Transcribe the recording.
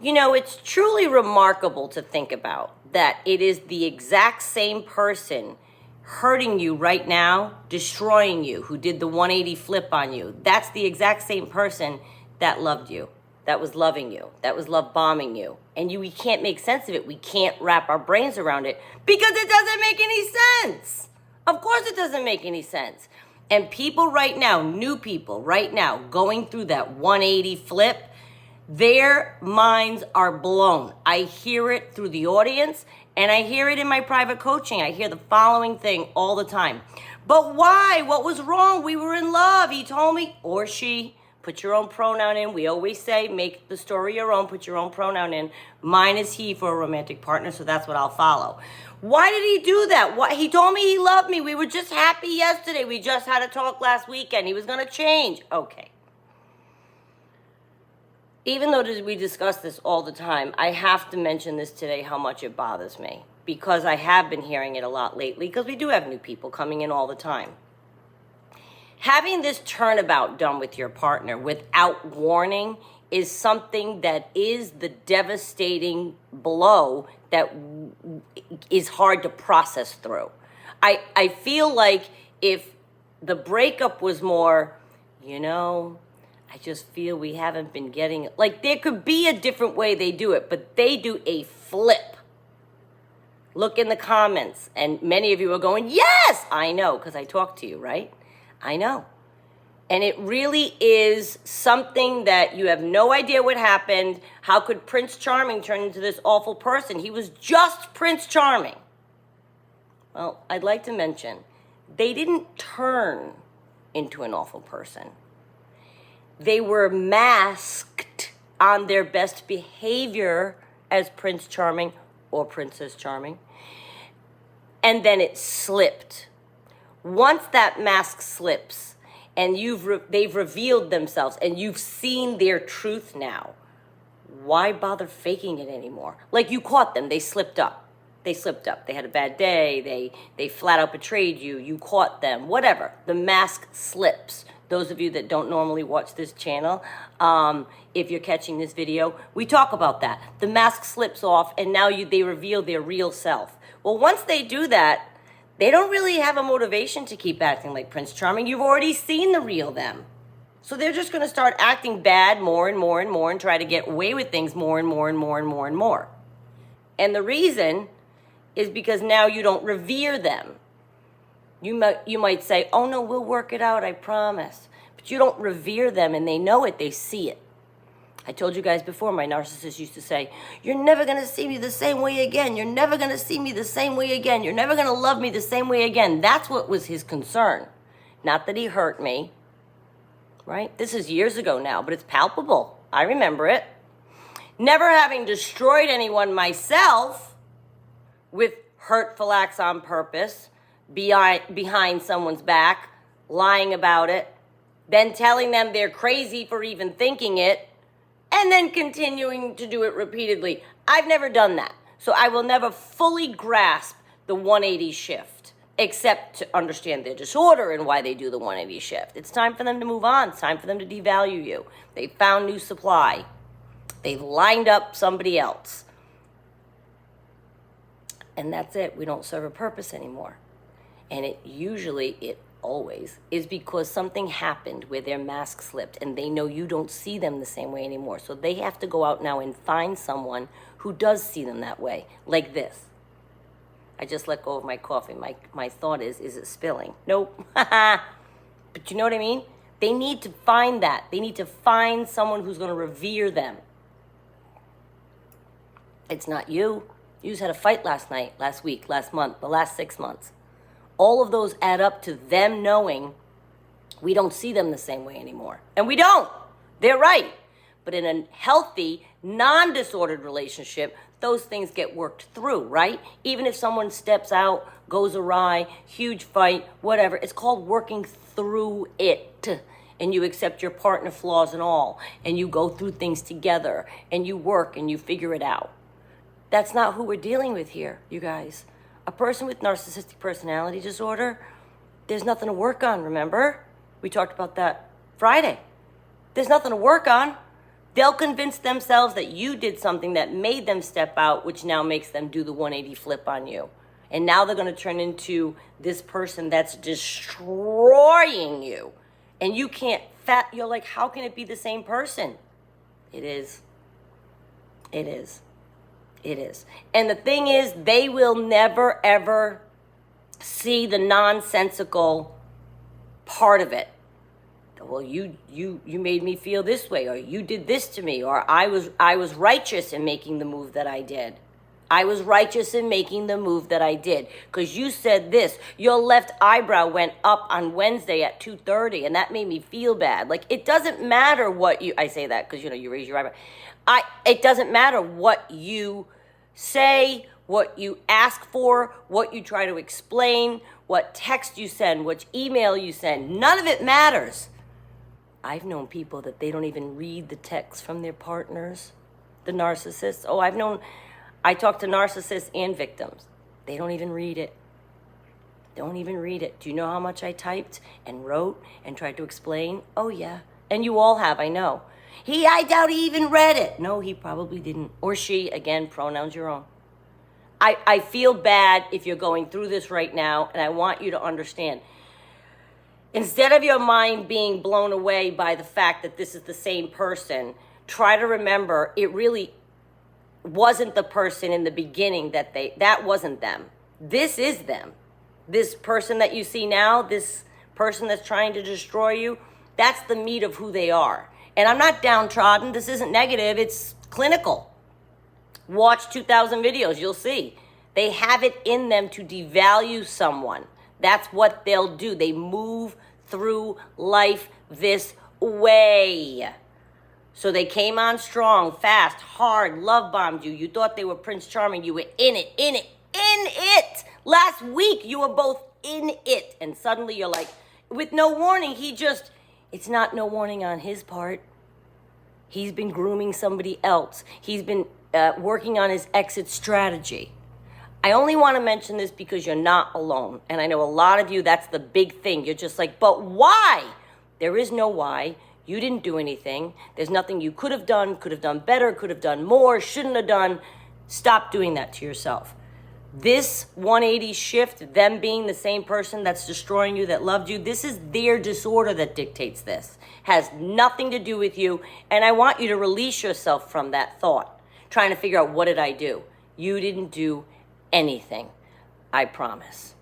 It's truly remarkable to think about that it is the exact same person hurting you right now, destroying you, who did the 180 flip on you. That's the exact same person that loved you, that was loving you, that was love bombing you. And we can't make sense of it. We can't wrap our brains around it because it doesn't make any sense. Of course it doesn't make any sense. And people right now, new people right now, going through that 180 flip, their minds are blown. I hear it through the audience, and I hear it in my private coaching. I hear the following thing all the time. But why? What was wrong? We were in love. He told me, or she. Put your own pronoun in. We always say, make the story your own. Put your own pronoun in. Mine is he for a romantic partner, so that's what I'll follow. Why did he do that? Why? He told me he loved me. We were just happy yesterday. We just had a talk last weekend. He was going to change. Okay. Even though we discuss this all the time, I have to mention this today, how much it bothers me. Because I have been hearing it a lot lately, because we do have new people coming in all the time. Having this turnabout done with your partner without warning is something that is the devastating blow that is hard to process through. I feel like if the breakup was more, I just feel we haven't been getting it. Like, there could be a different way they do it, but they do a flip. Look in the comments, and many of you are going, yes, I know, because I talk to you, right? I know. And it really is something that you have no idea what happened. How could Prince Charming turn into this awful person? He was just Prince Charming. Well, I'd like to mention, they didn't turn into an awful person. They were masked on their best behavior as Prince Charming or Princess Charming. And then it slipped. Once that mask slips and they've revealed themselves and you've seen their truth now, why bother faking it anymore? Like, you caught them. They slipped up. They had a bad day. They flat out betrayed you. You caught them. Whatever. The mask slips. Those of you that don't normally watch this channel, if you're catching this video, we talk about that. The mask slips off, and now they reveal their real self. Well, once they do that, they don't really have a motivation to keep acting like Prince Charming. You've already seen the real them. So they're just going to start acting bad more and more and more and try to get away with things more and more and more and more and more. And the reason is because now you don't revere them. You might say, oh no, we'll work it out, I promise. But you don't revere them, and they know it, they see it. I told you guys before, my narcissist used to say, you're never going to see me the same way again. You're never going to see me the same way again. You're never going to love me the same way again. That's what was his concern. Not that he hurt me, right? This is years ago now, but it's palpable. I remember it. Never having destroyed anyone myself with hurtful acts on purpose, behind someone's back, lying about it, then telling them they're crazy for even thinking it, and then continuing to do it repeatedly. I've never done that. So I will never fully grasp the 180 shift, except to understand their disorder and why they do the 180 shift. It's time for them to move on. It's time for them to devalue you. They've found new supply. They've lined up somebody else. And that's it. We don't serve a purpose anymore. And it always is because something happened where their mask slipped and they know you don't see them the same way anymore. So they have to go out now and find someone who does see them that way, like this. I just let go of my coffee. My thought is it spilling? Nope. But you know what I mean? They need to find that. They need to find someone who's going to revere them. It's not you. You just had a fight last night, last week, last month, the last 6 months. All of those add up to them knowing we don't see them the same way anymore. And we don't. They're right. But in a healthy, non-disordered relationship, those things get worked through, right? Even if someone steps out, goes awry, huge fight, whatever, it's called working through it. And you accept your partner flaws and all. And you go through things together. And you work and you figure it out. That's not who we're dealing with here, you guys. A person with narcissistic personality disorder, there's nothing to work on, remember? We talked about that Friday. There's nothing to work on. They'll convince themselves that you did something that made them step out, which now makes them do the 180 flip on you. And now they're going to turn into this person that's destroying you. And you can't, you're like, how can it be the same person? It is. It is. It is. And the thing is, they will never, ever see the nonsensical part of it. Well, you made me feel this way, or you did this to me, or I was righteous in making the move that I did. I was righteous in making the move that I did because you said this. Your left eyebrow went up on Wednesday at 2:30, and that made me feel bad. Like, it doesn't matter what you, I say that because, you raise your eyebrow. It doesn't matter what you say, what you ask for, what you try to explain, what text you send, which email you send. None of it matters. I've known people that they don't even read the texts from their partners, the narcissists. I talk to narcissists and victims. They don't even read it. Don't even read it. Do you know how much I typed and wrote and tried to explain? Oh, yeah. And you all have, I know. I doubt he even read it. No, he probably didn't. Or she, again, pronouns your own. I feel bad if you're going through this right now, and I want you to understand. Instead of your mind being blown away by the fact that this is the same person, try to remember it really wasn't the person in the beginning that wasn't them. This is them. This person that you see now, this person that's trying to destroy you, that's the meat of who they are. And I'm not downtrodden. This isn't negative. It's clinical. Watch 2,000 videos. You'll see. They have it in them to devalue someone. That's what they'll do. They move through life this way. So they came on strong, fast, hard, love bombed you. You thought they were Prince Charming. You were in it. Last week, you were both in it. And suddenly you're like, with no warning, it's not no warning on his part. He's been grooming somebody else. He's been working on his exit strategy. I only want to mention this because you're not alone. And I know a lot of you, that's the big thing. You're just like, but why? There is no why. You didn't do anything. There's nothing you could have done better, could have done more, shouldn't have done. Stop doing that to yourself. This 180 shift, them being the same person that's destroying you, that loved you, this is their disorder that dictates this. Has nothing to do with you. And I want you to release yourself from that thought, trying to figure out, what did I do? You didn't do anything. I promise.